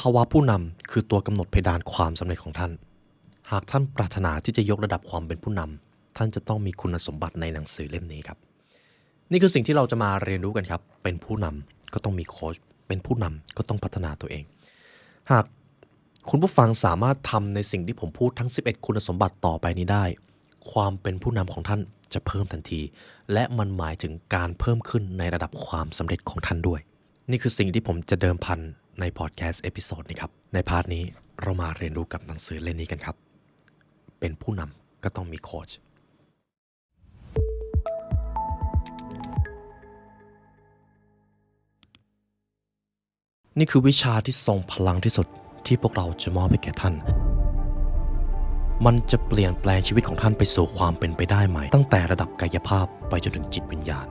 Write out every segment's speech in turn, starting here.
ภาวะผู้นำคือตัวกำหนดเพดานความสำเร็จของท่านหากท่านปรารถนาที่จะยกระดับความเป็นผู้นำท่านจะต้องมีคุณสมบัติในหนังสือเล่มนี้ครับนี่คือสิ่งที่เราจะมาเรียนรู้กันครับเป็นผู้นำก็ต้องมีโค้ชเป็นผู้นำก็ต้องพัฒนาตัวเองหากคุณผู้ฟังสามารถทำในสิ่งที่ผมพูดทั้ง11คุณสมบัติต่อไปนี้ได้ความเป็นผู้นำของท่านจะเพิ่มทันทีและมันหมายถึงการเพิ่มขึ้นในระดับความสำเร็จของท่านด้วยนี่คือสิ่งที่ผมจะเดิมพันในพอดแคสต์เอพิโซดนี้ครับในพาร์ทนี้เรามาเรียนรู้กับหนังสือเล่มนี้กันครับเป็นผู้นำก็ต้องมีโค้ชนี่คือวิชาที่ทรงพลังที่สุดที่พวกเราจะมอบให้แก่ท่านมันจะเปลี่ยนแปลงชีวิตของท่านไปสู่ความเป็นไปได้ใหม่ตั้งแต่ระดับกายภาพไปจนถึงจิตวิญญาณ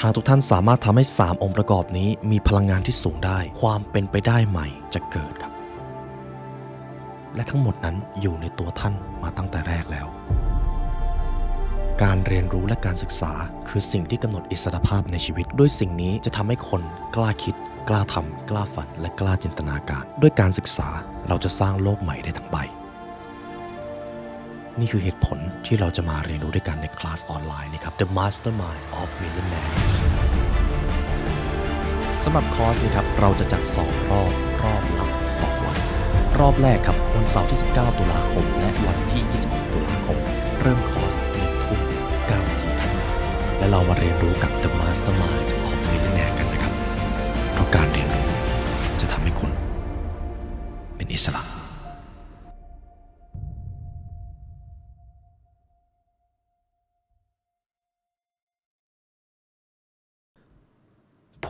หากทุกท่านสามารถทำให้3องค์ประกอบนี้มีพลังงานที่สูงได้ความเป็นไปได้ใหม่จะเกิดครับและทั้งหมดนั้นอยู่ในตัวท่านมาตั้งแต่แรกแล้วการเรียนรู้และการศึกษาคือสิ่งที่กำหนดอิสรภาพในชีวิตด้วยสิ่งนี้จะทำให้คนกล้าคิดกล้าทำกล้าฝันและกล้าจินตนาการด้วยการศึกษาเราจะสร้างโลกใหม่ได้ทั้งใบนี่คือเหตุผลที่เราจะมาเรียนรู้ด้วยกันในคลาสออนไลน์นะครับ The Mastermind of Millionaire สำหรับคอร์สนี้ครับเราจะจัด2รอบละ2วันรอบแรกครับวันเสาร์ที่19ตุลาคมและวันที่26ตุลาคมเริ่มคอร์ส1:09 น.ครับและเรามาเรียนรู้กับ The Mastermind of Millionaire กันนะครับเพราะการเรียนรู้จะทำให้คุณเป็นอิสระ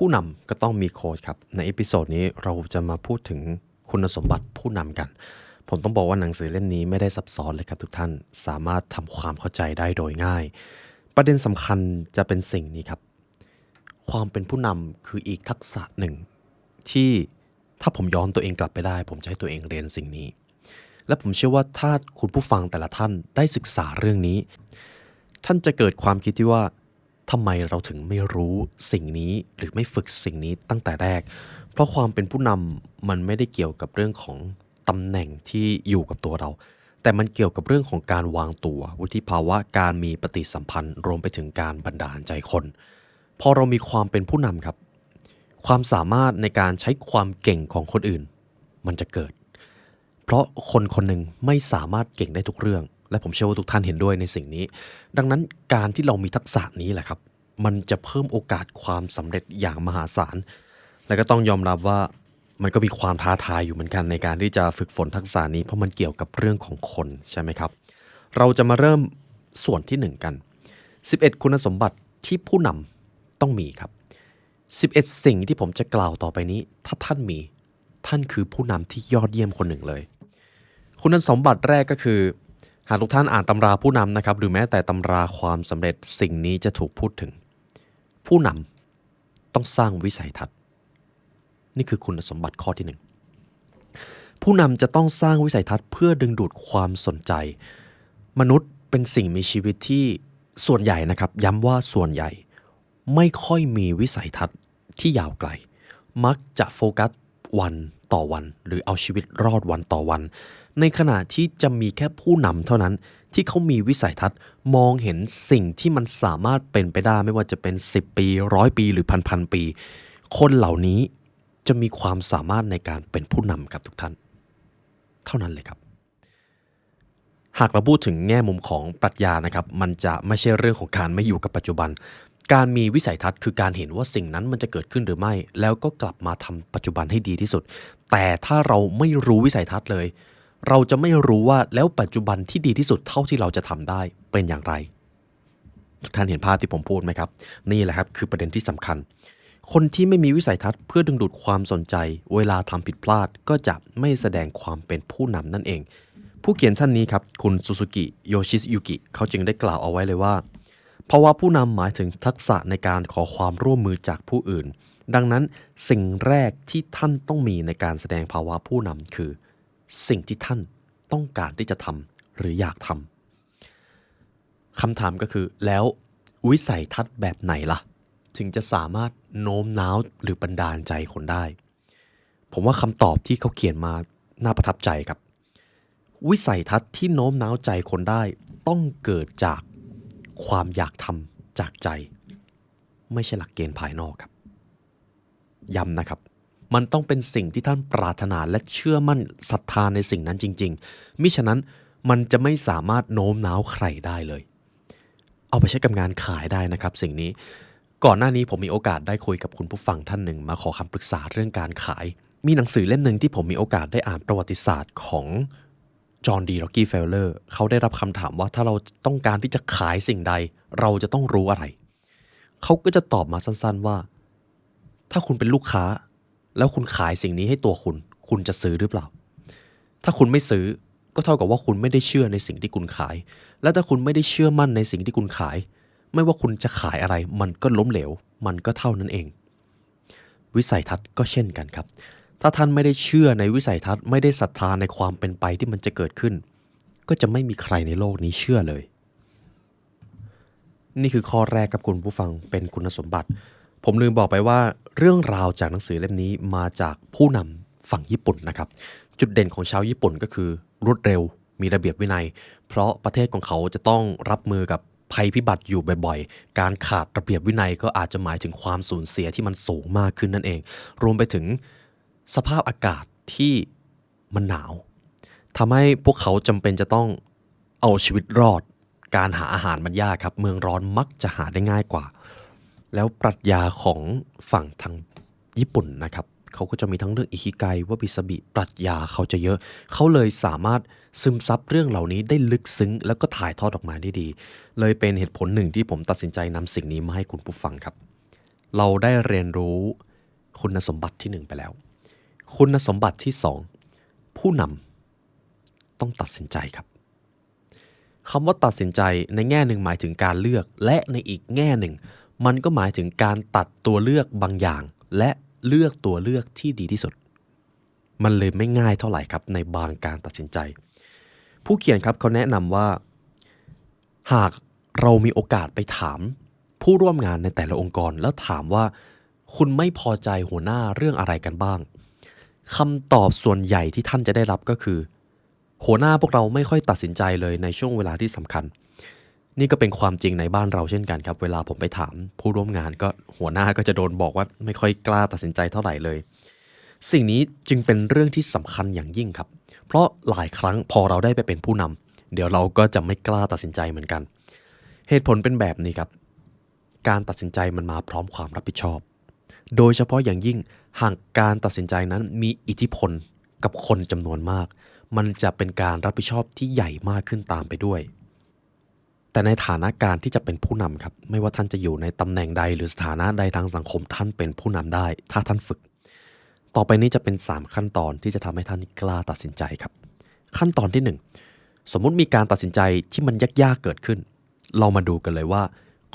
ผู้นำก็ต้องมีโค้ชครับในเอพิโซดนี้เราจะมาพูดถึงคุณสมบัติผู้นำกันผมต้องบอกว่าหนังสือเล่มนี้ไม่ได้ซับซ้อนเลยครับทุกท่านสามารถทำความเข้าใจได้โดยง่ายประเด็นสำคัญจะเป็นสิ่งนี้ครับความเป็นผู้นำคืออีกทักษะหนึ่งที่ถ้าผมย้อนตัวเองกลับไปได้ผมจะให้ตัวเองเรียนสิ่งนี้และผมเชื่อว่าถ้าคุณผู้ฟังแต่ละท่านได้ศึกษาเรื่องนี้ท่านจะเกิดความคิดที่ว่าทำไมเราถึงไม่รู้สิ่งนี้หรือไม่ฝึกสิ่งนี้ตั้งแต่แรกเพราะความเป็นผู้นำมันไม่ได้เกี่ยวกับเรื่องของตำแหน่งที่อยู่กับตัวเราแต่มันเกี่ยวกับเรื่องของการวางตัววุฒิภาวะการมีปฏิสัมพันธ์รวมไปถึงการบันดาลใจคนพอเรามีความเป็นผู้นำครับความสามารถในการใช้ความเก่งของคนอื่นมันจะเกิดเพราะคนคนหนึ่งไม่สามารถเก่งได้ทุกเรื่องและผมเชื่อว่าทุกท่านเห็นด้วยในสิ่งนี้ดังนั้นการที่เรามีทักษะนี้แหละครับมันจะเพิ่มโอกาสความสำเร็จอย่างมหาศาลและก็ต้องยอมรับว่ามันก็มีความท้าทายอยู่เหมือนกันในการที่จะฝึกฝนทักษะนี้เพราะมันเกี่ยวกับเรื่องของคนใช่ไหมครับเราจะมาเริ่มส่วนที่1กัน11คุณสมบัติที่ผู้นำต้องมีครับ11สิ่งที่ผมจะกล่าวต่อไปนี้ถ้าท่านมีท่านคือผู้นำที่ยอดเยี่ยมคนหนึ่งเลยคุณสมบัติแรกก็คือหากทุกท่านอ่านตำราผู้นำนะครับหรือแม้แต่ตำราความสำเร็จสิ่งนี้จะถูกพูดถึงผู้นำต้องสร้างวิสัยทัศน์นี่คือคุณสมบัติข้อที่1ผู้นำจะต้องสร้างวิสัยทัศน์เพื่อดึงดูดความสนใจมนุษย์เป็นสิ่งมีชีวิตที่ส่วนใหญ่นะครับย้ำว่าส่วนใหญ่ไม่ค่อยมีวิสัยทัศน์ที่ยาวไกลมักจะโฟกัสวันต่อวันหรือเอาชีวิตรอดวันต่อวันในขณะที่จะมีแค่ผู้นำเท่านั้นที่เขามีวิสัยทัศน์มองเห็นสิ่งที่มันสามารถเป็นไปได้ไม่ว่าจะเป็น10ปี100ปีหรือพันปีคนเหล่านี้จะมีความสามารถในการเป็นผู้นำกับทุกท่านเท่านั้นเลยครับหากเราพูดถึงแง่มุมของปรัชญานะครับมันจะไม่ใช่เรื่องของการไม่อยู่กับปัจจุบันการมีวิสัยทัศน์คือการเห็นว่าสิ่งนั้นมันจะเกิดขึ้นหรือไม่แล้วก็กลับมาทำปัจจุบันให้ดีที่สุดแต่ถ้าเราไม่รู้วิสัยทัศน์เลยเราจะไม่รู้ว่าแล้วปัจจุบันที่ดีที่สุดเท่าที่เราจะทำได้เป็นอย่างไรทุกท่านเห็นภาพที่ผมพูดไหมครับนี่แหละครับคือประเด็นที่สำคัญคนที่ไม่มีวิสัยทัศน์เพื่อดึงดูดความสนใจเวลาทำผิดพลาดก็จะไม่แสดงความเป็นผู้นำนั่นเองผู้เขียนท่านนี้ครับคุณซูซูกิโยชิยุกิเขาจึงได้กล่าวเอาไว้เลยว่าภาวะผู้นำหมายถึงทักษะในการขอความร่วมมือจากผู้อื่นดังนั้นสิ่งแรกที่ท่านต้องมีในการแสดงภาวะผู้นำคือสิ่งที่ท่านต้องการที่จะทำหรืออยากทำคำถามก็คือแล้ววิสัยทัศน์แบบไหนล่ะถึงจะสามารถโน้มน้าวหรือบันดาลใจคนได้ ผมว่าคำตอบที่เขาเขียนมาน่าประทับใจครับวิสัยทัศน์ที่โน้มน้าวใจคนได้ต้องเกิดจากความอยากทำจากใจไม่ใช่หลักเกณฑ์ภายนอกครับย้ำนะครับมันต้องเป็นสิ่งที่ท่านปรารถนาและเชื่อมั่นศรัทธาในสิ่งนั้นจริงๆมิฉะนั้นมันจะไม่สามารถโน้มน้าวใครได้เลยเอาไปใช้กับงานขายได้นะครับสิ่งนี้ก่อนหน้านี้ผมมีโอกาสได้คุยกับคุณผู้ฟังท่านหนึ่งมาขอคำปรึกษาเรื่องการขายมีหนังสือเล่มหนึ่งที่ผมมีโอกาสได้อ่านประวัติศาสตร์ของจอห์นดีร็อกกี้เฟลเลอร์เขาได้รับคำถามว่าถ้าเราต้องการที่จะขายสิ่งใดเราจะต้องรู้อะไรเขาก็จะตอบมาสั้นๆว่าถ้าคุณเป็นลูกค้าแล้วคุณขายสิ่งนี้ให้ตัวคุณจะซื้อหรือเปล่าถ้าคุณไม่ซื้อก็เท่ากับว่าคุณไม่ได้เชื่อในสิ่งที่คุณขายและถ้าคุณไม่ได้เชื่อมั่นในสิ่งที่คุณขายไม่ว่าคุณจะขายอะไรมันก็ล้มเหลวมันก็เท่านั้นเองวิสัยทัศน์ก็เช่นกันครับถ้าท่านไม่ได้เชื่อในวิสัยทัศน์ไม่ได้ศรัทธาในความเป็นไปที่มันจะเกิดขึ้นก็จะไม่มีใครในโลกนี้เชื่อเลยนี่คือข้อแรกครับคุณผู้ฟังเป็นคุณสมบัติผมลืมบอกไปว่าเรื่องราวจากหนังสือเล่มนี้มาจากผู้นำฝั่งญี่ปุ่นนะครับจุดเด่นของชาวญี่ปุ่นก็คือรวดเร็วมีระเบียบวินัยเพราะประเทศของเขาจะต้องรับมือกับภัยพิบัติอยู่บ่อยๆการขาดระเบียบวินัยก็อาจจะหมายถึงความสูญเสียที่มันสูงมากขึ้นนั่นเองรวมไปถึงสภาพอากาศที่มันหนาวทำให้พวกเขาจำเป็นจะต้องเอาชีวิตรอดการหาอาหารมันยากครับเมืองร้อนมักจะหาได้ง่ายกว่าแล้วปรัชญาของฝั่งทางญี่ปุ่นนะครับเขาก็จะมีทั้งเรื่องอิคิไกวาบิสบิปรัชญาเขาจะเยอะเขาเลยสามารถซึมซับเรื่องเหล่านี้ได้ลึกซึ้งแล้วก็ถ่ายทอดออกมาได้ดีเลยเป็นเหตุผลหนึ่งที่ผมตัดสินใจนำสิ่งนี้มาให้คุณผู้ฟังครับเราได้เรียนรู้คุณสมบัติที่1ไปแล้วคุณสมบัติที่2ผู้นำต้องตัดสินใจครับคำว่าตัดสินใจในแง่หนึ่งหมายถึงการเลือกและในอีกแง่หนึ่งมันก็หมายถึงการตัดตัวเลือกบางอย่างและเลือกตัวเลือกที่ดีที่สุดมันเลยไม่ง่ายเท่าไหร่ครับในบางการตัดสินใจผู้เขียนครับเขาแนะนำว่าหากเรามีโอกาสไปถามผู้ร่วมงานในแต่ละองค์กรแล้วถามว่าคุณไม่พอใจหัวหน้าเรื่องอะไรกันบ้างคำตอบส่วนใหญ่ที่ท่านจะได้รับก็คือหัวหน้าพวกเราไม่ค่อยตัดสินใจเลยในช่วงเวลาที่สำคัญนี่ก็เป็นความจริงในบ้านเราเช่นกันครับเวลาผมไปถามผู้ร่วมงานก็หัวหน้าก็จะโดนบอกว่าไม่ค่อยกล้าตัดสินใจเท่าไหร่เลยสิ่งนี้จึงเป็นเรื่องที่สำคัญอย่างยิ่งครับเพราะหลายครั้งพอเราได้ไปเป็นผู้นำเดี๋ยวเราก็จะไม่กล้าตัดสินใจเหมือนกันเหตุผลเป็นแบบนี้ครับการตัดสินใจมันมาพร้อมความรับผิดชอบโดยเฉพาะอย่างยิ่งหากการตัดสินใจนั้นมีอิทธิพลกับคนจำนวนมากมันจะเป็นการรับผิดชอบที่ใหญ่มากขึ้นตามไปด้วยแต่ในฐานะการที่จะเป็นผู้นำครับไม่ว่าท่านจะอยู่ในตำแหน่งใดหรือสถานะใดทางสังคมท่านเป็นผู้นำได้ถ้าท่านฝึกต่อไปนี้จะเป็น3ขั้นตอนที่จะทำให้ท่านกล้าตัดสินใจครับขั้นตอนที่1สมมุติมีการตัดสินใจที่มันยากๆเกิดขึ้นเรามาดูกันเลยว่า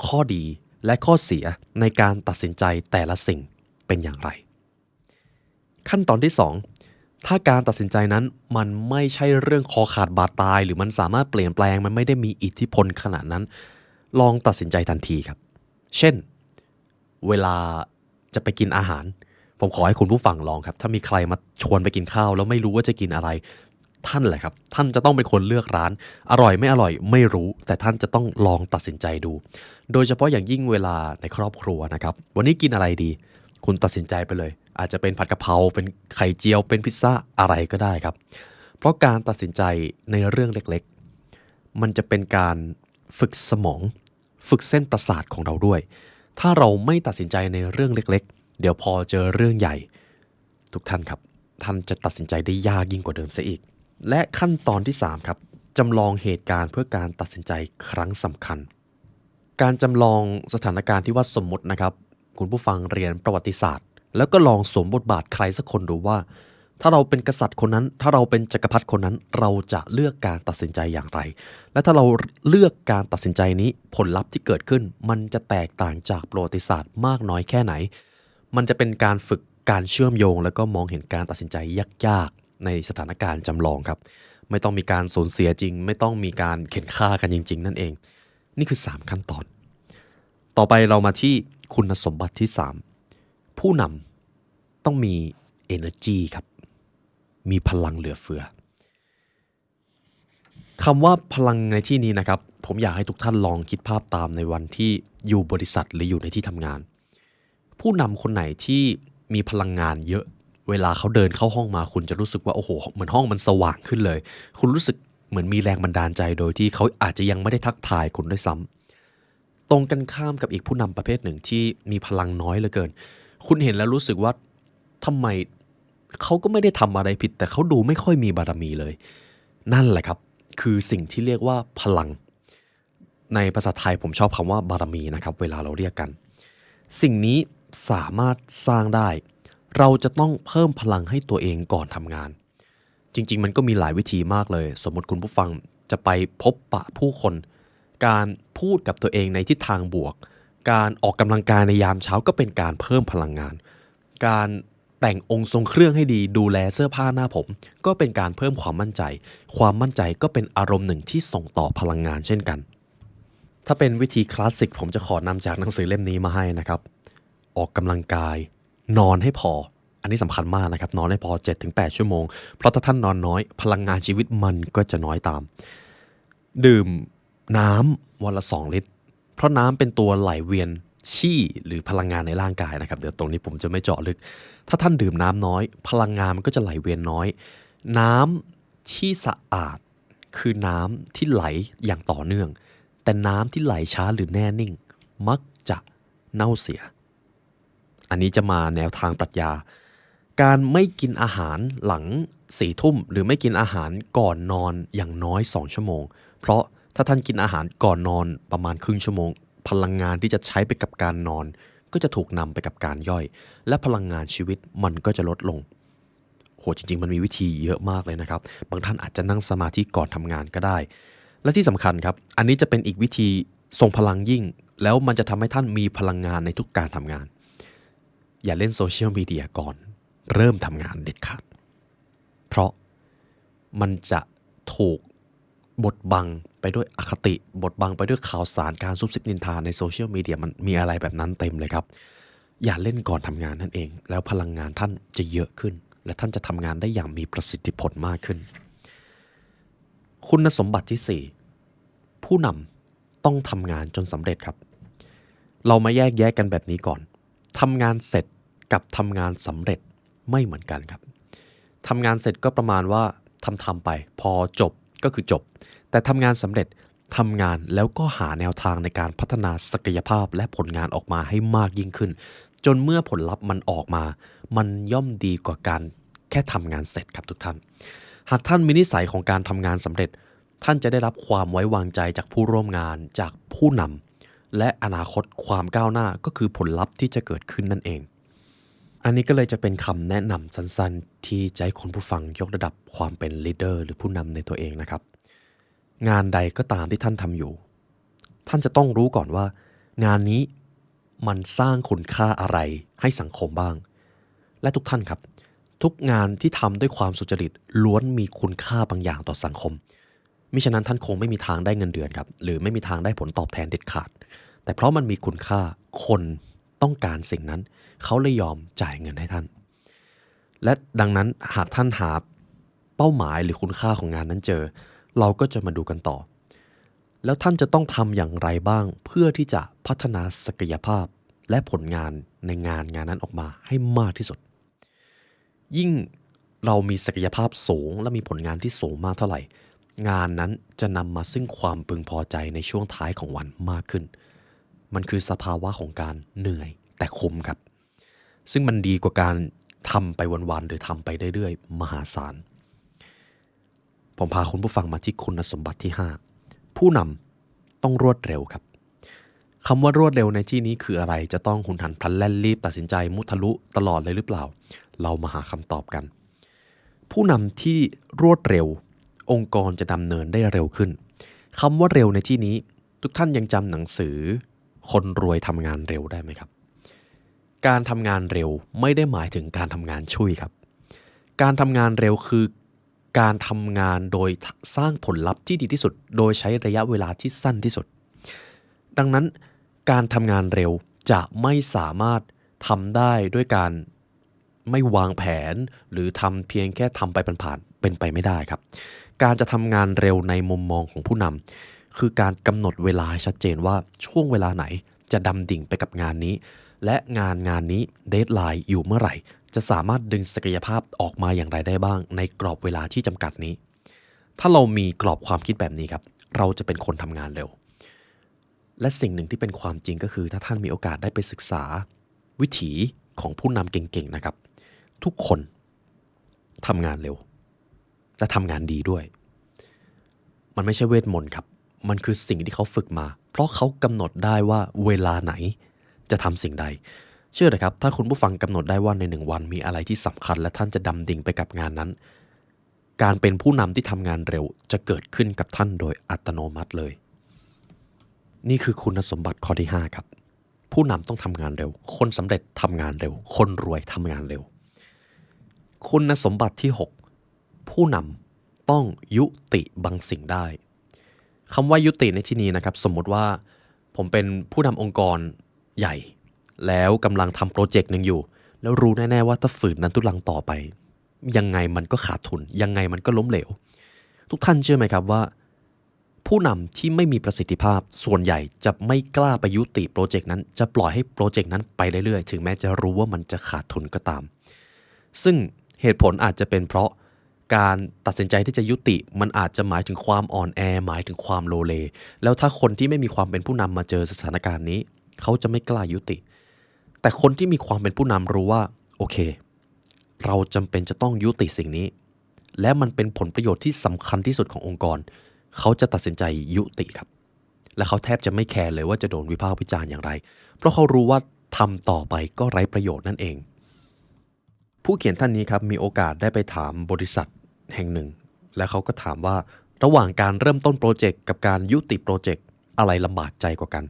ข้อดีและข้อเสียในการตัดสินใจแต่ละสิ่งเป็นอย่างไรขั้นตอนที่2ถ้าการตัดสินใจนั้นมันไม่ใช่เรื่องคอขาดบาดตายหรือมันสามารถเปลี่ยนแปลงมันไม่ได้มีอิทธิพลขนาดนั้นลองตัดสินใจทันทีครับเช่นเวลาจะไปกินอาหารผมขอให้คุณผู้ฟังลองครับถ้ามีใครมาชวนไปกินข้าวแล้วไม่รู้ว่าจะกินอะไรท่านแหละครับท่านจะต้องเป็นคนเลือกร้านอร่อยไม่อร่อยไม่รู้แต่ท่านจะต้องลองตัดสินใจดูโดยเฉพาะอย่างยิ่งเวลาในครอบครัวนะครับวันนี้กินอะไรดีคุณตัดสินใจไปเลยอาจจะเป็นผัดกะเพราเป็นไข่เจียวเป็นพิซซ่าอะไรก็ได้ครับเพราะการตัดสินใจในเรื่องเล็กๆมันจะเป็นการฝึกสมองฝึกเส้นประสาทของเราด้วยถ้าเราไม่ตัดสินใจในเรื่องเล็กๆเดี๋ยวพอเจอเรื่องใหญ่ทุกท่านครับท่านจะตัดสินใจได้ยากยิ่งกว่าเดิมซะอีกและขั้นตอนที่3ครับจำลองเหตุการณ์เพื่อการตัดสินใจครั้งสำคัญการจำลองสถานการณ์ที่ว่าสมมตินะครับคุณผู้ฟังเรียนประวัติศาสตร์แล้วก็ลองสวมบทบาทใครสักคนดูว่าถ้าเราเป็นกษัตริย์คนนั้นถ้าเราเป็นจักรพรรดิคนนั้นเราจะเลือกการตัดสินใจอย่างไรและถ้าเราเลือกการตัดสินใจนี้ผลลัพธ์ที่เกิดขึ้นมันจะแตกต่างจากประวัติศาสตร์มากน้อยแค่ไหนมันจะเป็นการฝึกการเชื่อมโยงแล้วก็มองเห็นการตัดสินใจยากๆในสถานการณ์จำลองครับไม่ต้องมีการสูญเสียจริงไม่ต้องมีการเข็นฆ่ากันจริงๆนั่นเองนี่คือ3ขั้นตอนต่อไปเรามาที่คุณสมบัติที่3ผู้นำต้องมี energy ครับมีพลังเหลือเฟือคำว่าพลังในที่นี้นะครับผมอยากให้ทุกท่านลองคิดภาพตามในวันที่อยู่บริษัทหรืออยู่ในที่ทำงานผู้นำคนไหนที่มีพลังงานเยอะเวลาเขาเดินเข้าห้องมาคุณจะรู้สึกว่าโอ้โหเหมือนห้องมันสว่างขึ้นเลยคุณรู้สึกเหมือนมีแรงบันดาลใจโดยที่เขาอาจจะยังไม่ได้ทักทายคุณด้วยซ้ำตรงกันข้ามกับอีกผู้นำประเภทหนึ่งที่มีพลังน้อยเหลือเกินคุณเห็นแล้วรู้สึกว่าทำไมเขาก็ไม่ได้ทำอะไรผิดแต่เขาดูไม่ค่อยมีบารมีเลยนั่นแหละครับคือสิ่งที่เรียกว่าพลังในภาษาไทยผมชอบคำว่าบารมีนะครับเวลาเราเรียกกันสิ่งนี้สามารถสร้างได้เราจะต้องเพิ่มพลังให้ตัวเองก่อนทำงานจริงๆมันก็มีหลายวิธีมากเลยสมมติคุณผู้ฟังจะไปพบปะผู้คนการพูดกับตัวเองในทิศทางบวกการออกกำลังกายในยามเช้าก็เป็นการเพิ่มพลังงานการแต่งองค์ทรงเครื่องให้ดีดูแลเสื้อผ้าหน้าผมก็เป็นการเพิ่มความมั่นใจความมั่นใจก็เป็นอารมณ์หนึ่งที่ส่งต่อพลังงานเช่นกันถ้าเป็นวิธีคลาสสิกผมจะขอนำจากหนังสือเล่มนี้มาให้นะครับออกกำลังกายนอนให้พออันนี้สำคัญมากนะครับนอนให้พอ 7-8 ชั่วโมงเพราะถ้าท่านนอนน้อยพลังงานชีวิตมันก็จะน้อยตามดื่มน้ำวันละ2 ลิตรเพราะน้ำเป็นตัวไหลเวียนชี่หรือพลังงานในร่างกายนะครับเดี๋ยวตรงนี้ผมจะไม่เจาะลึกถ้าท่านดื่มน้ำน้อยพลังงานมันก็จะไหลเวียนน้อยน้ำที่สะอาดคือน้ำที่ไหลอย่างต่อเนื่องแต่น้ำที่ไหลช้าหรือแน่นิ่งมักจะเน่าเสียอันนี้จะมาแนวทางปรัชญาการไม่กินอาหารหลัง4 ทุ่มหรือไม่กินอาหารก่อนนอนอย่างน้อย2 ชั่วโมงเพราะถ้าท่านกินอาหารก่อนนอนประมาณครึ่งชั่วโมงพลังงานที่จะใช้ไปกับการนอนก็จะถูกนำไปกับการย่อยและพลังงานชีวิตมันก็จะลดลงโหจริงๆมันมีวิธีเยอะมากเลยนะครับบางท่านอาจจะนั่งสมาธิก่อนทำงานก็ได้และที่สำคัญครับอันนี้จะเป็นอีกวิธีทรงพลังยิ่งแล้วมันจะทำให้ท่านมีพลังงานในทุกการทำงานอย่าเล่นโซเชียลมีเดียก่อนเริ่มทำงานเด็ดขาดเพราะมันจะถูกบดบังไปด้วยอคติบดบังไปด้วยข่าวสารการซุบซิบนินทาในโซเชียลมีเดียมันมีอะไรแบบนั้นเต็มเลยครับอย่าเล่นก่อนทำงานนั่นเองแล้วพลังงานท่านจะเยอะขึ้นและท่านจะทำงานได้อย่างมีประสิทธิผลมากขึ้นคุณสมบัติที่4ผู้นำต้องทำงานจนสำเร็จครับเรามาแยกแยะกันแบบนี้ก่อนทำงานเสร็จกับทำงานสำเร็จไม่เหมือนกันครับทำงานเสร็จก็ประมาณว่าทำไปพอจบก็คือจบแต่ทำงานสำเร็จทำงานแล้วก็หาแนวทางในการพัฒนาศักยภาพและผลงานออกมาให้มากยิ่งขึ้นจนเมื่อผลลัพธ์มันออกมามันย่อมดีกว่าการแค่ทำงานเสร็จครับทุกท่านหากท่านมีนิสัยของการทำงานสำเร็จท่านจะได้รับความไว้วางใจจากผู้ร่วมงานจากผู้นำและอนาคตความก้าวหน้าก็คือผลลัพธ์ที่จะเกิดขึ้นนั่นเองอันนี้ก็เลยจะเป็นคำแนะนำสั้นๆที่จะให้คุณผู้ฟังยกระดับความเป็นลีดเดอร์หรือผู้นำในตัวเองนะครับงานใดก็ตามที่ท่านทำอยู่ท่านจะต้องรู้ก่อนว่างานนี้มันสร้างคุณค่าอะไรให้สังคมบ้างและทุกท่านครับทุกงานที่ทำด้วยความสุจริตล้วนมีคุณค่าบางอย่างต่อสังคมมิฉะนั้นท่านคงไม่มีทางได้เงินเดือนครับหรือไม่มีทางได้ผลตอบแทนเด็ดขาดแต่เพราะมันมีคุณค่าคนต้องการสิ่งนั้นเขาเลยยอมจ่ายเงินให้ท่านและดังนั้นหากท่านหาเป้าหมายหรือคุณค่าของงานนั้นเจอเราก็จะมาดูกันต่อแล้วท่านจะต้องทำอย่างไรบ้างเพื่อที่จะพัฒนาศักยภาพและผลงานในงานนั้นออกมาให้มากที่สุดยิ่งเรามีศักยภาพสูงและมีผลงานที่สูงมากเท่าไหร่งานนั้นจะนำมาซึ่งความพึงพอใจในช่วงท้ายของวันมากขึ้นมันคือสภาวะของการเหนื่อยแต่คุ้มครับซึ่งมันดีกว่าการทำไปวันๆหรือทำไปเรื่อยๆมหาศาลผมพาคุณผู้ฟังมาที่คุณสมบัติที่5ผู้นำต้องรวดเร็วครับคำว่ารวดเร็วในที่นี้คืออะไรจะต้องหุนหันพลันแล่นรีบตัดสินใจมุทะลุตลอดเลยหรือเปล่าเรามาหาคำตอบกันผู้นำที่รวดเร็วองค์กรจะดำเนินได้เร็วขึ้นคำว่าเร็วในที่นี้ทุกท่านยังจำหนังสือคนรวยทำงานเร็วได้ไหมครับการทำงานเร็วไม่ได้หมายถึงการทำงานชุ่ยครับการทำงานเร็วคือการทำงานโดยสร้างผลลัพธ์ที่ดีที่สุดโดยใช้ระยะเวลาที่สั้นที่สุดดังนั้นการทำงานเร็วจะไม่สามารถทำได้ด้วยการ ไม่วางแผนหรือทำเพียงแค่ทำไปผ่านๆเป็นไปไม่ได้ครับการจะทำงานเร็วในมุมมองของผู้นำคือการกำหนดเวลาให้ชัดเจนว่าช่วงเวลาไหนจะดำดิ่งไปกับงานนี้และงานนี้เดดไลน์อยู่เมื่อไหร่จะสามารถดึงศักยภาพออกมาอย่างไรได้บ้างในกรอบเวลาที่จำกัดนี้ถ้าเรามีกรอบความคิดแบบนี้ครับเราจะเป็นคนทำงานเร็วและสิ่งหนึ่งที่เป็นความจริงก็คือถ้าท่านมีโอกาสได้ไปศึกษาวิถีของผู้นำเก่งๆนะครับทุกคนทำงานเร็วและทำงานดีด้วยมันไม่ใช่เวทมนต์ครับมันคือสิ่งที่เขาฝึกมาเพราะเขากำหนดได้ว่าเวลาไหนจะทำสิ่งใดเชื่อนะครับถ้าคุณผู้ฟังกำหนดได้ว่าใน1 วันมีอะไรที่สำคัญและท่านจะดำดิ่งไปกับงานนั้นการเป็นผู้นำที่ทำงานเร็วจะเกิดขึ้นกับท่านโดยอัตโนมัติเลยนี่คือคุณสมบัติข้อที่5ครับผู้นำต้องทำงานเร็วคนสำเร็จทำงานเร็วคนรวยทำงานเร็วคุณสมบัติที่6ผู้นำต้องยุติบางสิ่งได้คำว่ายุติในที่นี้นะครับสมมติว่าผมเป็นผู้นำองค์กรใหญ่แล้วกำลังทำโปรเจกต์หนึ่งอยู่แล้วรู้แน่ๆว่าถ้าฝืนนั้นทุลังต่อไปยังไงมันก็ขาดทุนยังไงมันก็ล้มเหลวทุกท่านเชื่อไหมครับว่าผู้นำที่ไม่มีประสิทธิภาพส่วนใหญ่จะไม่กล้าไปยุติโปรเจกต์นั้นจะปล่อยให้โปรเจกต์นั้นไปเรื่อยๆถึงแม้จะรู้ว่ามันจะขาดทุนก็ตามซึ่งเหตุผลอาจจะเป็นเพราะการตัดสินใจที่จะยุติมันอาจจะหมายถึงความอ่อนแอหมายถึงความโลเลแล้วถ้าคนที่ไม่มีความเป็นผู้นำมาเจอสถานการณ์นี้เขาจะไม่กล้ายุติแต่คนที่มีความเป็นผู้นำรู้ว่าโอเคเราจำเป็นจะต้องยุติสิ่งนี้และมันเป็นผลประโยชน์ที่สำคัญที่สุดขององค์กรเขาจะตัดสินใจยุติครับและเขาแทบจะไม่แคร์เลยว่าจะโดนวิพากษ์วิจารณ์อย่างไรเพราะเขารู้ว่าทำต่อไปก็ไร้ประโยชน์นั่นเองผู้เขียนท่านนี้ครับมีโอกาสได้ไปถามบริษัทแห่งหนึ่งและเขาก็ถามว่าระหว่างการเริ่มต้นโปรเจกต์กับการยุติโปรเจกต์อะไรลำบากใจกว่ากัน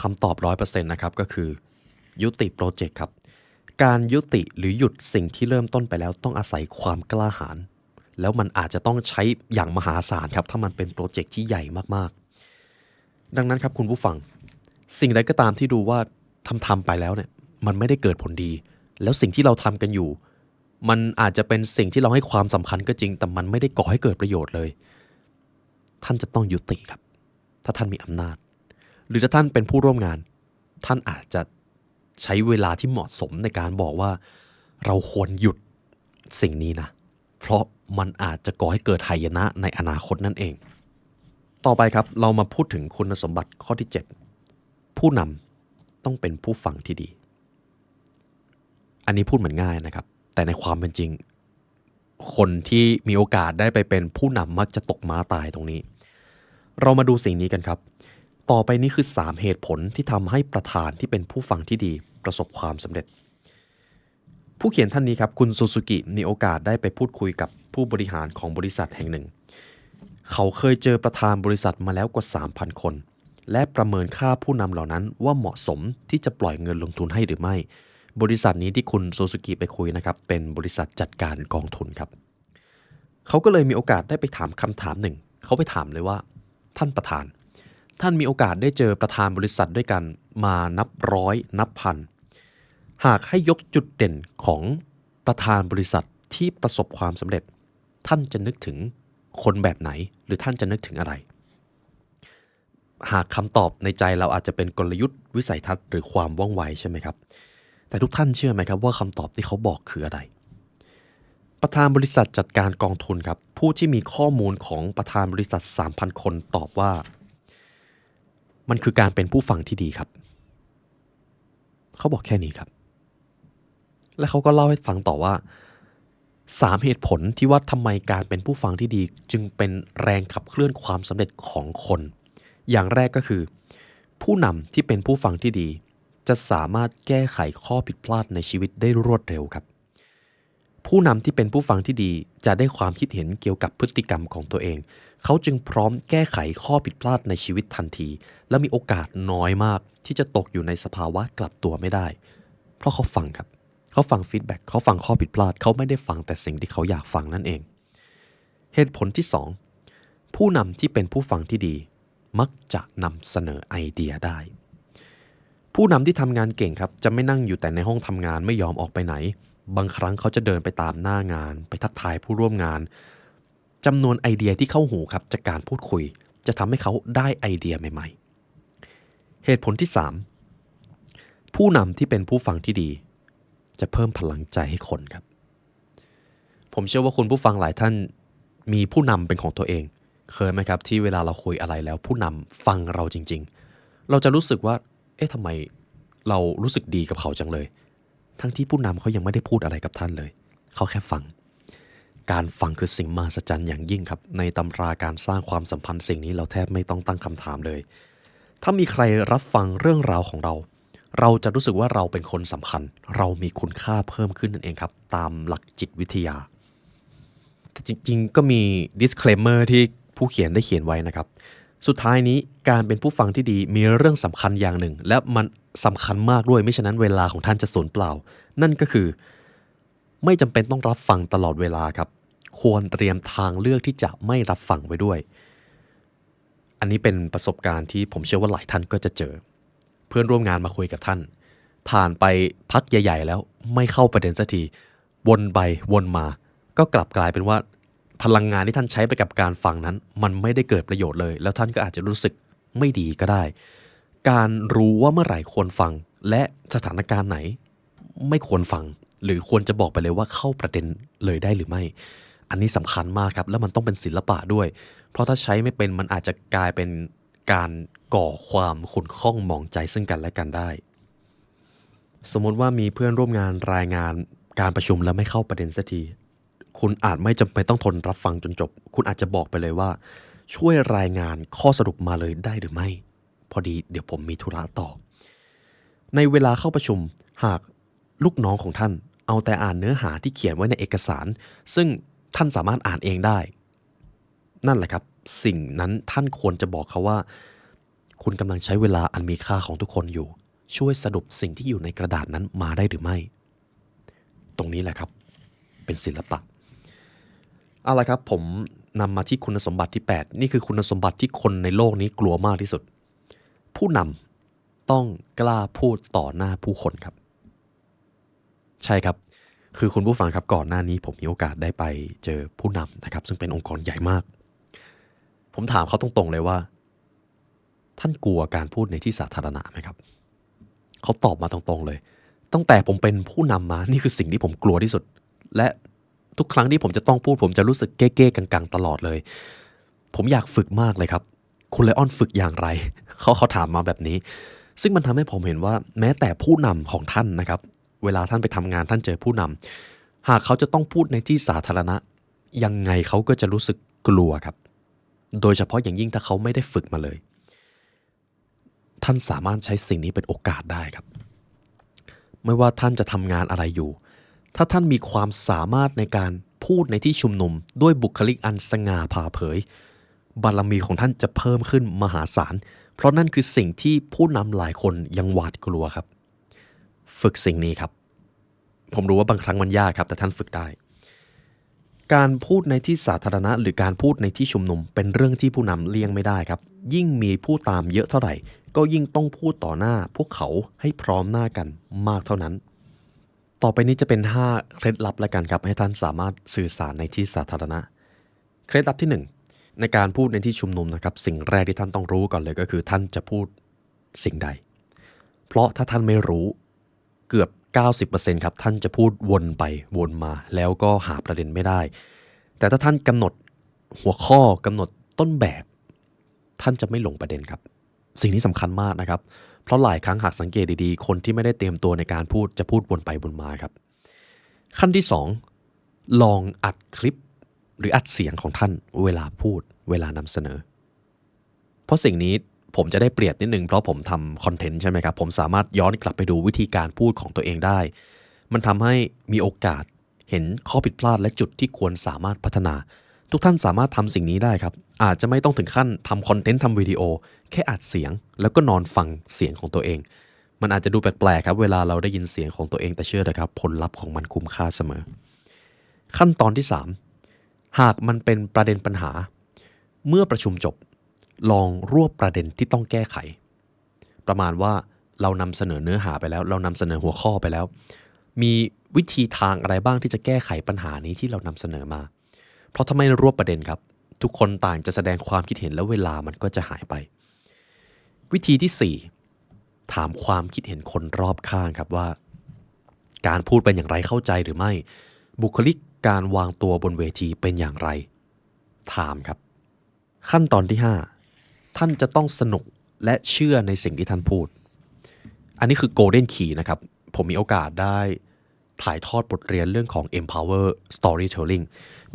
คำตอบ 100% นะครับก็คือยุติโปรเจกต์ครับการยุติหรือหยุดสิ่งที่เริ่มต้นไปแล้วต้องอาศัยความกล้าหาญแล้วมันอาจจะต้องใช้อย่างมหาศาลครับถ้ามันเป็นโปรเจกต์ที่ใหญ่มากๆดังนั้นครับคุณผู้ฟังสิ่งใดก็ตามที่ดูว่าทำไปแล้วเนี่ยมันไม่ได้เกิดผลดีแล้วสิ่งที่เราทำกันอยู่มันอาจจะเป็นสิ่งที่เราให้ความสำคัญก็จริงแต่มันไม่ได้ก่อให้เกิดประโยชน์เลยท่านจะต้องยุติครับถ้าท่านมีอำนาจหรือถ้าท่านเป็นผู้ร่วมงานท่านอาจจะใช้เวลาที่เหมาะสมในการบอกว่าเราควรหยุดสิ่งนี้นะเพราะมันอาจจะก่อให้เกิดหายนะในอนาคตนั่นเองต่อไปครับเรามาพูดถึงคุณสมบัติข้อที่7ผู้นำต้องเป็นผู้ฟังที่ดีอันนี้พูดเหมือนง่ายนะครับแต่ในความเป็นจริงคนที่มีโอกาสได้ไปเป็นผู้นำมักจะตกม้าตายตรงนี้เรามาดูสิ่งนี้กันครับต่อไปนี้คือ3เหตุผลที่ทำให้ประธานที่เป็นผู้ฟังที่ดีประสบความสำเร็จผู้เขียนท่านนี้ครับคุณซูซูกิมีโอกาสได้ไปพูดคุยกับผู้บริหารของบริษัทแห่งหนึ่งเขาเคยเจอประธานบริษัทมาแล้วกว่า 3,000 คนและประเมินค่าผู้นำเหล่านั้นว่าเหมาะสมที่จะปล่อยเงินลงทุนให้หรือไม่บริษัทนี้ที่คุณซูซูกิไปคุยนะครับเป็นบริษัทจัดการกองทุนครับเขาก็เลยมีโอกาสได้ไปถามคำถามหนึ่งเขาไปถามเลยว่าท่านประธานท่านมีโอกาสได้เจอประธานบริษัทด้วยกันมานับร้อยนับพันหากให้ยกจุดเด่นของประธานบริษัทที่ประสบความสำเร็จท่านจะนึกถึงคนแบบไหนหรือท่านจะนึกถึงอะไรหากคำตอบในใจเราอาจจะเป็นกลยุทธ์วิสัยทัศน์หรือความว่องไวใช่ไหมครับแต่ทุกท่านเชื่อไหมครับว่าคำตอบที่เขาบอกคืออะไรประธานบริษัทจัดการกองทุนครับผู้ที่มีข้อมูลของประธานบริษัท 3,000 คนตอบว่ามันคือการเป็นผู้ฟังที่ดีครับเขาบอกแค่นี้ครับและเขาก็เล่าให้ฟังต่อว่า3เหตุผลที่ว่าทำไมการเป็นผู้ฟังที่ดีจึงเป็นแรงขับเคลื่อนความสำเร็จของคนอย่างแรกก็คือผู้นำที่เป็นผู้ฟังที่ดีจะสามารถแก้ไขข้อผิดพลาดในชีวิตได้รวดเร็วครับผู้นำที่เป็นผู้ฟังที่ดีจะได้ความคิดเห็นเกี่ยวกับพฤติกรรมของตัวเองเขาจึงพร้อมแก้ไขข้อผิดพลาดในชีวิตทันทีและมีโอกาสน้อยมากที่จะตกอยู่ในสภาวะกลับตัวไม่ได้เพราะเขาฟังครับเขาฟังฟีดแบ็กเขาฟังข้อผิดพลาดเขาไม่ได้ฟังแต่สิ่งที่เขาอยากฟังนั่นเองเหตุผลที่2ผู้นำที่เป็นผู้ฟังที่ดีมักจะนำเสนอไอเดียได้ผู้นำที่ทำงานเก่งครับจะไม่นั่งอยู่แต่ในห้องทำงานไม่ยอมออกไปไหน บางครั้งเขาจะเดินไปตามหน้างานไปทักทายผู้ร่วมงานจำนวนไอเดียที่เข้าหูครับจากการพูดคุยจะทำให้เขาได้ไอเดียใหม่ๆเหตุผลที่3ผู้นำที่เป็นผู้ฟังที่ดีจะเพิ่มพลังใจให้คนครับผมเชื่อว่าคุณผู้ฟังหลายท่านมีผู้นำเป็นของตัวเองเคยไหมครับที่เวลาเราคุยอะไรแล้วผู้นำฟังเราจริงๆเราจะรู้สึกว่าทำไมเรารู้สึกดีกับเขาจังเลยทั้งที่ผู้นำเขายังไม่ได้พูดอะไรกับท่านเลยเขาแค่ฟังการฟังคือสิ่งมหัศจรรย์อย่างยิ่งครับในตำราการสร้างความสัมพันธ์สิ่งนี้เราแทบไม่ต้องตั้งคำถามเลยถ้ามีใครรับฟังเรื่องราวของเราเราจะรู้สึกว่าเราเป็นคนสำคัญเรามีคุณค่าเพิ่มขึ้นนั่นเองครับตามหลักจิตวิทยาแต่จริงๆก็มี disclaimer ที่ผู้เขียนได้เขียนไว้นะครับสุดท้ายนี้การเป็นผู้ฟังที่ดีมีเรื่องสำคัญอย่างหนึ่งและมันสำคัญมากด้วยไม่ฉะนั้นเวลาของท่านจะสูญเปล่านั่นก็คือไม่จำเป็นต้องรับฟังตลอดเวลาครับควรเตรียมทางเลือกที่จะไม่รับฟังไว้ด้วยอันนี้เป็นประสบการณ์ที่ผมเชื่อว่าหลายท่านก็จะเจอเพื่อนร่วมงานมาคุยกับท่านผ่านไปพักใหญ่ๆแล้วไม่เข้าประเด็นสักทีวนไปวนมาก็กลับกลายเป็นว่าพลังงานที่ท่านใช้ไปกับการฟังนั้นมันไม่ได้เกิดประโยชน์เลยแล้วท่านก็อาจจะรู้สึกไม่ดีก็ได้การรู้ว่าเมื่อไหร่ควรฟังและสถานการณ์ไหนไม่ควรฟังหรือควรจะบอกไปเลยว่าเข้าประเด็นเลยได้หรือไม่อันนี้สำคัญมากครับแล้วมันต้องเป็นศิลปะด้วยเพราะถ้าใช้ไม่เป็นมันอาจจะกลายเป็นการก่อความขุ่นข้องหมองใจซึ่งกันและกันได้สมมติว่ามีเพื่อนร่วมงานรายงานการประชุมแล้วไม่เข้าประเด็นสักทีคุณอาจไม่จำเป็นต้องทนรับฟังจนจบคุณอาจจะบอกไปเลยว่าช่วยรายงานข้อสรุปมาเลยได้หรือไม่พอดีเดี๋ยวผมมีธุระต่อในเวลาเข้าประชุมหากลูกน้องของท่านเอาแต่อ่านเนื้อหาที่เขียนไว้ในเอกสารซึ่งท่านสามารถอ่านเองได้นั่นแหละครับสิ่งนั้นท่านควรจะบอกเขาว่าคุณกำลังใช้เวลาอันมีค่าของทุกคนอยู่ช่วยสรุปสิ่งที่อยู่ในกระดาษนั้นมาได้หรือไม่ตรงนี้แหละครับเป็นศิลปะเอาละครับผมนำมาที่คุณสมบัติที่8นี่คือคุณสมบัติที่คนในโลกนี้กลัวมากที่สุดผู้นำต้องกล้าพูดต่อหน้าผู้คนครับใช่ครับคือคุณผู้ฟังครับก่อนหน้านี้ผมมีโอกาสได้ไปเจอผู้นำนะครับซึ่งเป็นองค์กรใหญ่มากผมถามเขาตรงๆเลยว่าท่านกลัวการพูดในที่สาธารณะไหมครับเขาตอบมาตรงๆเลยตั้งแต่ผมเป็นผู้นำมานี่คือสิ่งที่ผมกลัวที่สุดและทุกครั้งที่ผมจะต้องพูดผมจะรู้สึกเก้ๆกังๆตลอดเลยผมอยากฝึกมากเลยครับคุณไลออนฝึกอย่างไรเขาถามมาแบบนี้ซึ่งมันทำให้ผมเห็นว่าแม้แต่ผู้นำของท่านนะครับเวลาท่านไปทำงานท่านเจอผู้นำหากเขาจะต้องพูดในที่สาธารณะยังไงเขาก็จะรู้สึกกลัวครับโดยเฉพาะอย่างยิ่งถ้าเขาไม่ได้ฝึกมาเลยท่านสามารถใช้สิ่งนี้เป็นโอกาสได้ครับไม่ว่าท่านจะทำงานอะไรอยู่ถ้าท่านมีความสามารถในการพูดในที่ชุมนุมด้วยบุคลิกอันสง่าผ่าเผยบารมีของท่านจะเพิ่มขึ้นมหาศาลเพราะนั่นคือสิ่งที่ผู้นำหลายคนยังหวาดกลัวครับฝึกสิ่งนี้ครับผมรู้ว่าบางครั้งมันยากครับแต่ท่านฝึกได้การพูดในที่สาธารณะหรือการพูดในที่ชุมนุมเป็นเรื่องที่ผู้นำเลี่ยงไม่ได้ครับยิ่งมีผู้ตามเยอะเท่าไหร่ก็ยิ่งต้องพูดต่อหน้าพวกเขาให้พร้อมหน้ากันมากเท่านั้นต่อไปนี้จะเป็น5เคล็ดลับแล้วกันครับให้ท่านสามารถสื่อสารในที่สาธารณะเคล็ดลับที่1ในการพูดในที่ชุมนุมนะครับสิ่งแรกที่ท่านต้องรู้ก่อนเลยก็คือท่านจะพูดสิ่งใดเพราะถ้าท่านไม่รู้เกือบ 90% ครับท่านจะพูดวนไปวนมาแล้วก็หาประเด็นไม่ได้แต่ถ้าท่านกำหนดหัวข้อกำหนดต้นแบบท่านจะไม่หลงประเด็นครับสิ่งนี้สำคัญมากนะครับเพราะหลายครั้งหากสังเกตดีๆคนที่ไม่ได้เตรียมตัวในการพูดจะพูดวนไปวนมาครับขั้นที่2ลองอัดคลิปหรืออัดเสียงของท่านเวลาพูดเวลานำเสนอเพราะสิ่งนี้ผมจะได้เปรียบนิดนึงเพราะผมทำคอนเทนต์ใช่ไหมครับผมสามารถย้อนกลับไปดูวิธีการพูดของตัวเองได้มันทำให้มีโอกาสเห็นข้อผิดพลาดและจุดที่ควรสามารถพัฒนาทุกท่านสามารถทำสิ่งนี้ได้ครับอาจจะไม่ต้องถึงขั้นทำคอนเทนต์ทำวิดีโอแค่อัดเสียงแล้วก็นอนฟังเสียงของตัวเองมันอาจจะดูแปลกๆครับเวลาเราได้ยินเสียงของตัวเองแต่เชื่อเถอะครับผลลัพธ์ของมันคุ้มค่าเสมอขั้นตอนที่3หากมันเป็นประเด็นปัญหาเมื่อประชุมจบลองรวบประเด็นที่ต้องแก้ไขประมาณว่าเรานำเสนอเนื้อหาไปแล้วเรานำเสนอหัวข้อไปแล้วมี วิธีทางอะไรบ้างที่จะแก้ไขปัญหานี้ที่เรานำเสนอมาเพราะถ้าไม่รวบประเด็นครับทุกคนต่างจะแสดงความคิดเห็นแล้วเวลามันก็จะหายไปวิธีที่4ถามความคิดเห็นคนรอบข้างครับว่าการพูดเป็นอย่างไรเข้าใจหรือไม่บุคลิกการวางตัวบนเวทีเป็นอย่างไรถามครับขั้นตอนที่5ท่านจะต้องสนุกและเชื่อในสิ่งที่ท่านพูดอันนี้คือ Golden Key นะครับผมมีโอกาสได้ถ่ายทอดบทเรียนเรื่องของ Empower Storytelling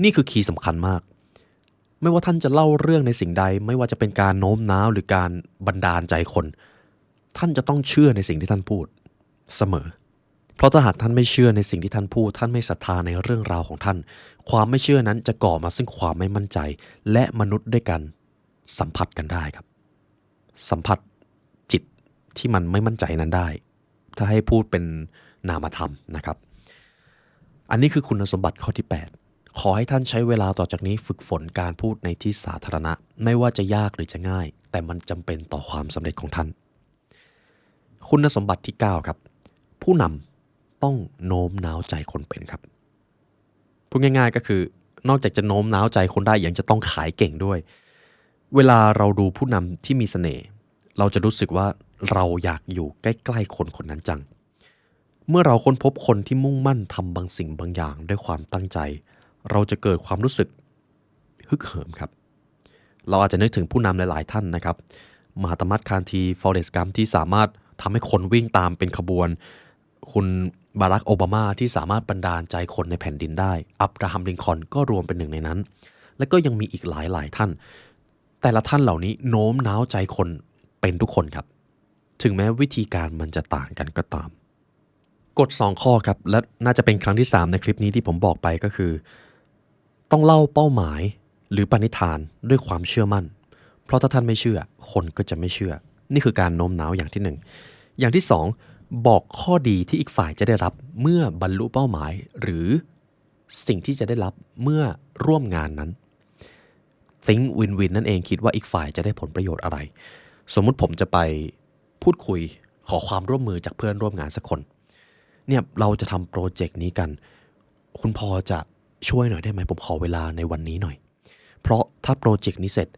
นี่คือคีย์สำคัญมากไม่ว่าท่านจะเล่าเรื่องในสิ่งใดไม่ว่าจะเป็นการโน้มน้าวหรือการบันดาลใจคนท่านจะต้องเชื่อในสิ่งที่ท่านพูดเสมอเพราะถ้าหากท่านไม่เชื่อในสิ่งที่ท่านพูดท่านไม่ศรัทธาในเรื่องราวของท่านความไม่เชื่อนั้นจะก่อมาซึ่งความไม่มั่นใจและมนุษย์ด้วยกันสัมผัสกันได้ครับสัมผัสจิตที่มันไม่มั่นใจนั้นได้ถ้าให้พูดเป็นนามธรรมนะครับอันนี้คือคุณสมบัติข้อที่8ขอให้ท่านใช้เวลาต่อจากนี้ฝึกฝนการพูดในที่สาธารณะไม่ว่าจะยากหรือจะง่ายแต่มันจำเป็นต่อความสำเร็จของท่านคุณสมบัติที่9ครับผู้นำต้องโน้มน้าวใจคนเป็นครับพูดง่ายๆก็คือนอกจากจะโน้มน้าวใจคนได้ยังจะต้องขายเก่งด้วยเวลาเราดูผู้นำที่มีเสน่ห์เราจะรู้สึกว่าเราอยากอยู่ใกล้ๆคนคนนั้นจังเมื่อเราค้นพบคนที่มุ่งมั่นทำบางสิ่งบางอย่างด้วยความตั้งใจเราจะเกิดความรู้สึกฮึกเหิมครับเราอาจจะนึกถึงผู้นำหลายๆท่านนะครับมหาตมัตคานทีฟอเรสต์กัมที่สามารถทำให้คนวิ่งตามเป็นขบวนคุณบารักโอบามาที่สามารถบันดาลใจคนในแผ่นดินได้อับราฮัมลิงคอล์นก็รวมเป็นหนึ่งในนั้นและก็ยังมีอีกหลายท่านแต่ละท่านเหล่านี้โน้มน้าวใจคนเป็นทุกคนครับถึงแม้วิธีการมันจะต่างกันก็ตามกฎ2ข้อครับและน่าจะเป็นครั้งที่3ในคลิปนี้ที่ผมบอกไปก็คือต้องเล่าเป้าหมายหรือปณิธานด้วยความเชื่อมั่นเพราะถ้าท่านไม่เชื่อคนก็จะไม่เชื่อนี่คือการโน้มน้าวอย่างที่1อย่างที่2บอกข้อดีที่อีกฝ่ายจะได้รับเมื่อบรรลุเป้าหมายหรือสิ่งที่จะได้รับเมื่อร่วมงานนั้น think win win นั่นเองคิดว่าอีกฝ่ายจะได้ผลประโยชน์อะไรสมมุติผมจะไปพูดคุยขอความร่วมมือจากเพื่อนร่วมงานสักคนเนี่ยเราจะทำโปรเจกต์นี้กันคุณพอจะช่วยหน่อยได้ไหมผมขอเวลาในวันนี้หน่อยเพราะถ้าโปรเจกต์นี้เสร็จ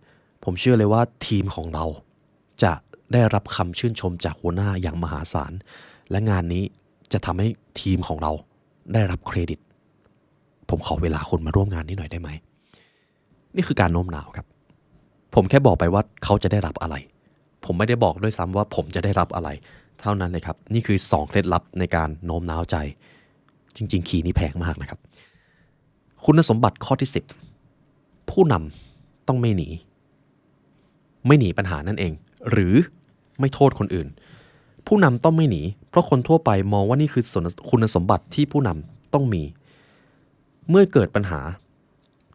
ผมเชื่อเลยว่าทีมของเราจะได้รับคำชื่นชมจากหัวหน้าอย่างมหาศาลและงานนี้จะทำให้ทีมของเราได้รับเครดิตผมขอเวลาคุณมาร่วมงานนี้หน่อยได้ไหมนี่คือการโน้มน้าวครับผมแค่บอกไปว่าเขาจะได้รับอะไรผมไม่ได้บอกด้วยซ้ำว่าผมจะได้รับอะไรเท่านั้นเลยครับนี่คือ2เคล็ดลับในการโน้มน้าวใจจริงๆคีย์นี้แพงมากนะครับคุณสมบัติข้อที่10ผู้นำต้องไม่หนีปัญหานั่นเองหรือไม่โทษคนอื่นผู้นำต้องไม่หนีเพราะคนทั่วไปมองว่านี่คือคุณสมบัติที่ผู้นำต้องมีเมื่อเกิดปัญหา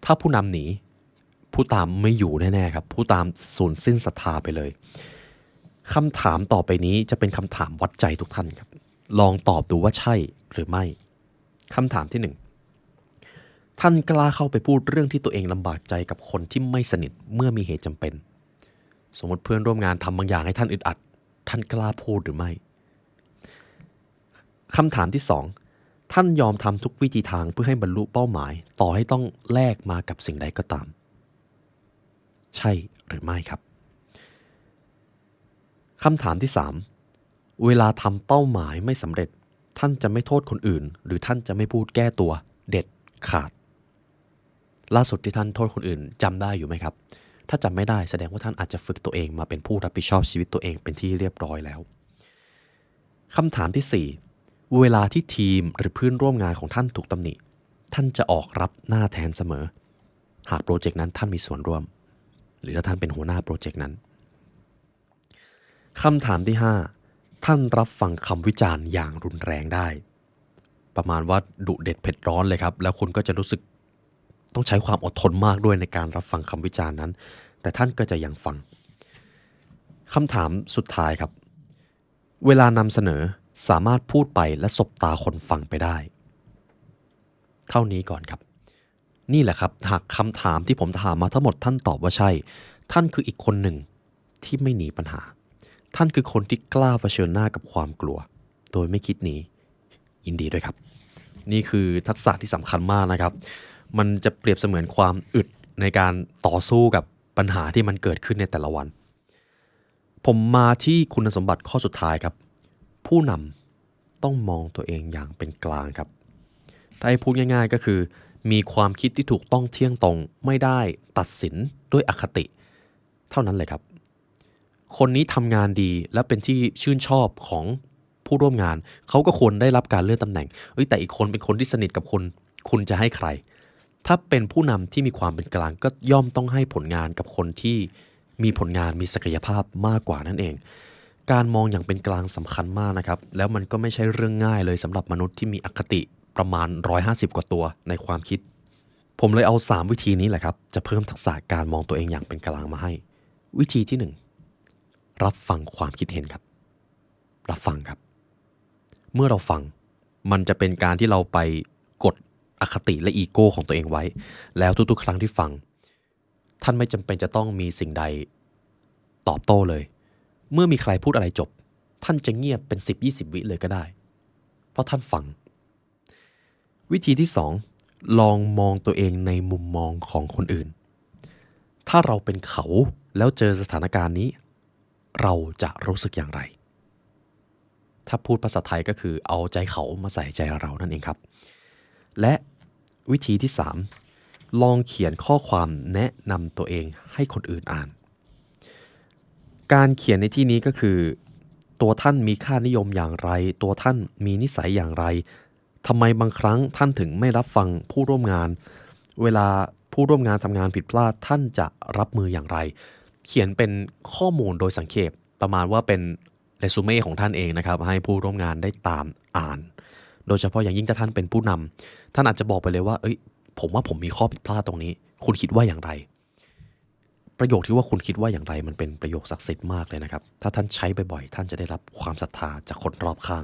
ถ้าผู้นำหนีผู้ตามไม่อยู่แน่ๆครับผู้ตามสูญสิ้นศรัทธาไปเลยคำถามต่อไปนี้จะเป็นคำถามวัดใจทุกท่านครับลองตอบดูว่าใช่หรือไม่คำถามที่1ท่านกล้าเข้าไปพูดเรื่องที่ตัวเองลำบากใจกับคนที่ไม่สนิทเมื่อมีเหตุจำเป็นสมมติเพื่อนร่วมงานทำบางอย่างให้ท่านอึดอัดท่านกล้าพูดหรือไม่คำถามที่2ท่านยอมทำทุกวิธีทางเพื่อให้บรรลุเป้าหมายต่อให้ต้องแลกมากับสิ่งใดก็ตามใช่หรือไม่ครับคำถามที่3เวลาทำเป้าหมายไม่สำเร็จท่านจะไม่โทษคนอื่นหรือท่านจะไม่พูดแก้ตัวเด็ดขาดล่าสุดที่ท่านโทษคนอื่นจำได้อยู่ไหมครับถ้าจำไม่ได้แสดงว่าท่านอาจจะฝึกตัวเองมาเป็นผู้รับผิดชอบชีวิตตัวเองเป็นที่เรียบร้อยแล้วคำถามที่4เวลาที่ทีมหรือเพื่อนร่วมงานของท่านถูกตำหนิท่านจะออกรับหน้าแทนเสมอหากโปรเจกต์นั้นท่านมีส่วนร่วมหรือถ้าท่านเป็นหัวหน้าโปรเจกต์นั้นคำถามที่5ท่านรับฟังคำวิจารณ์อย่างรุนแรงได้ประมาณว่าดุเด็ดเผ็ดร้อนเลยครับแล้วคุณก็จะรู้สึกต้องใช้ความอดทนมากด้วยในการรับฟังคำวิจารณ์นั้นแต่ท่านก็จะยังฟังคำถามสุดท้ายครับเวลานำเสนอสามารถพูดไปและสบตาคนฟังไปได้เท่านี้ก่อนครับนี่แหละครับหากคำถามที่ผมถามมาทั้งหมดท่านตอบว่าใช่ท่านคืออีกคนหนึ่งที่ไม่หนีปัญหาท่านคือคนที่กล้าเผชิญหน้ากับความกลัวโดยไม่คิดหนียินดีด้วยครับ นี่คือทักษะที่สำคัญมากนะครับมันจะเปรียบเสมือนความอึดในการต่อสู้กับปัญหาที่มันเกิดขึ้นในแต่ละวันผมมาที่คุณสมบัติข้อสุดท้ายครับผู้นำต้องมองตัวเองอย่างเป็นกลางครับถ้าให้พูดง่ายๆก็คือมีความคิดที่ถูกต้องเที่ยงตรงไม่ได้ตัดสินด้วยอคติเท่านั้นเลยครับคนนี้ทำงานดีและเป็นที่ชื่นชอบของผู้ร่วมงานเขาก็ควรได้รับการเลื่อนตำแหน่งแต่อีกคนเป็นคนที่สนิทกับคุณจะให้ใครถ้าเป็นผู้นำที่มีความเป็นกลางก็ย่อมต้องให้ผลงานกับคนที่มีผลงานมีศักยภาพมากกว่านั่นเองการมองอย่างเป็นกลางสำคัญมากนะครับแล้วมันก็ไม่ใช่เรื่องง่ายเลยสำหรับมนุษย์ที่มีอคติประมาณ150กว่าตัวในความคิดผมเลยเอา3วิธีนี้แหละครับจะเพิ่มทักษะการมองตัวเองอย่างเป็นกลางมาให้วิธีที่1รับฟังความคิดเห็นครับรับฟังครับเมื่อเราฟังมันจะเป็นการที่เราไปกดอคติและอีโก้ของตัวเองไว้แล้วทุกๆครั้งที่ฟังท่านไม่จำเป็นจะต้องมีสิ่งใดตอบโต้เลยเมื่อมีใครพูดอะไรจบท่านจะเงียบเป็น10-20 วิเลยก็ได้เพราะท่านฟังวิธีที่2ลองมองตัวเองในมุมมองของคนอื่นถ้าเราเป็นเขาแล้วเจอสถานการณ์นี้เราจะรู้สึกอย่างไรถ้าพูดภาษาไทยก็คือเอาใจเขามาใส่ใจเรานั่นเองครับและวิธีที่3ลองเขียนข้อความแนะนำตัวเองให้คนอื่นอ่านการเขียนในที่นี้ก็คือตัวท่านมีค่านิยมอย่างไรตัวท่านมีนิสัยอย่างไรทำไมบางครั้งท่านถึงไม่รับฟังผู้ร่วมงานเวลาผู้ร่วมงานทำงานผิดพลาดท่านจะรับมืออย่างไรเขียนเป็นข้อมูลโดยสังเขปประมาณว่าเป็นเรซูเม่ของท่านเองนะครับให้ผู้ร่วมงานได้ตามอ่านโดยเฉพาะอย่างยิ่งถ้าท่านเป็นผู้นำท่านอาจจะบอกไปเลยว่าผมว่าผมมีข้อผิดพลาดตรงนี้คุณคิดว่าอย่างไรประโยคที่ว่าคุณคิดว่าอย่างไรมันเป็นประโยคศักดิ์สิทธิ์มากเลยนะครับถ้าท่านใช้บ่อยๆท่านจะได้รับความศรัทธาจากคนรอบข้าง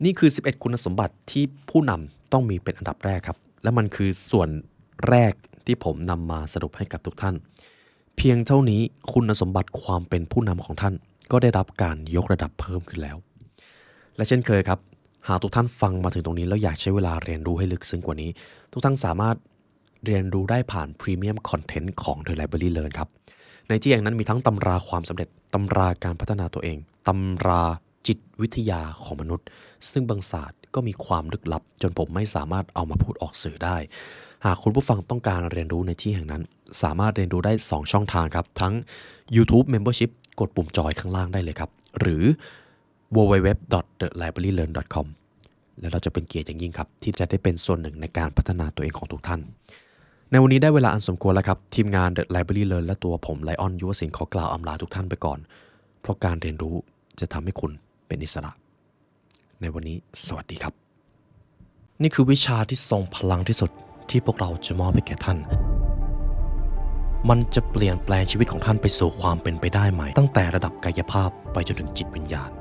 นี่คือ11คุณสมบัติที่ผู้นำต้องมีเป็นอันดับแรกครับและมันคือส่วนแรกที่ผมนำมาสรุปให้กับทุกท่านเพียงเท่านี้คุณสมบัติความเป็นผู้นำของท่านก็ได้รับการยกระดับเพิ่มขึ้นแล้วและเช่นเคยครับหากทุกท่านฟังมาถึงตรงนี้แล้วอยากใช้เวลาเรียนรู้ให้ลึกซึ้งกว่านี้ทุกท่านสามารถเรียนรู้ได้ผ่านพรีเมียมคอนเทนต์ของ The Library Learn ครับในที่แห่งนั้นมีทั้งตำราความสำเร็จตำราการพัฒนาตัวเองตำราจิตวิทยาของมนุษย์ซึ่งบางศาสตร์ก็มีความลึกลับจนผมไม่สามารถเอามาพูดออกสื่อได้หากคุณผู้ฟังต้องการเรียนรู้ในที่แห่งนั้นสามารถเรียนรู้ได้2ช่องทางครับทั้ง YouTube Membership กดปุ่มจอยข้างล่างได้เลยครับหรือ www.thelibrarylearn.com และเราจะเป็นเกียรติอย่างยิ่งครับที่จะได้เป็นส่วนหนึ่งในการพัฒนาตัวเองของทุกท่านในวันนี้ได้เวลาอันสมควรแล้วครับทีมงาน The Library Learn และตัวผมไลออนยุวศิลป์ขอกล่าวอำลาทุกท่านไปก่อนเพราะการเรียนรู้จะทำให้คุณเป็นอิสระในวันนี้สวัสดีครับนี่คือวิชาที่ทรงพลังที่สุดที่พวกเราจะมอบให้แก่ท่านมันจะเปลี่ยนแปลงชีวิตของท่านไปสู่ความเป็นไปได้ใหม่ตั้งแต่ระดับกายภาพไปจนถึงจิตวิญญาณ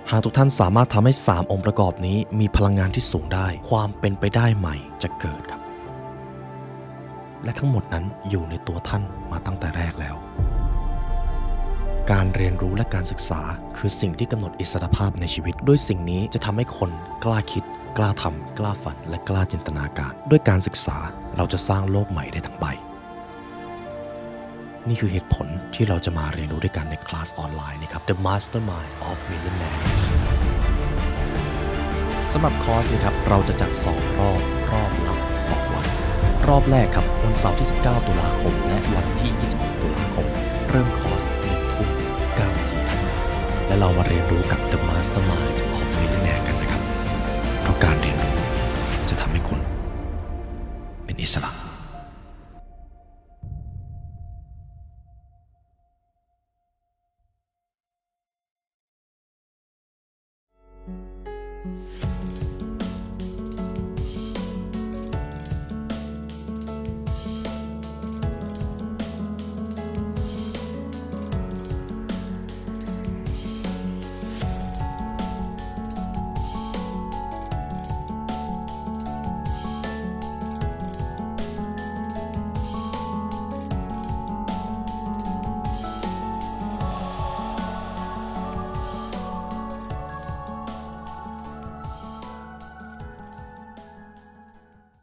หากทุกท่านสามารถทำให้3องค์ประกอบนี้มีพลังงานที่สูงได้ความเป็นไปได้ใหม่จะเกิดครับและทั้งหมดนั้นอยู่ในตัวท่านมาตั้งแต่แรกแล้วการเรียนรู้และการศึกษาคือสิ่งที่กำหนดอิสรภาพในชีวิตด้วยสิ่งนี้จะทำให้คนกล้าคิดกล้าทำกล้าฝันและกล้าจินตนาการด้วยการศึกษาเราจะสร้างโลกใหม่ได้ทั้งใบนี่คือเหตุผลที่เราจะมาเรียนรู้ด้วยกันในคลาสออนไลน์นะครับ The Mastermind of Millionaire สำหรับคอร์สนี้ครับเราจะจัด2รอบละ2วันรอบแรกครับวันเสาร์ที่19ตุลาคมและวันที่26ตุลาคมเริ่มคอร์ส 1:09 นครับและเรามาเรียนรู้กับ The Mastermind of Millionaire กันนะครับเพราะการเรียนรู้จะทำให้คุณเป็นอิสระ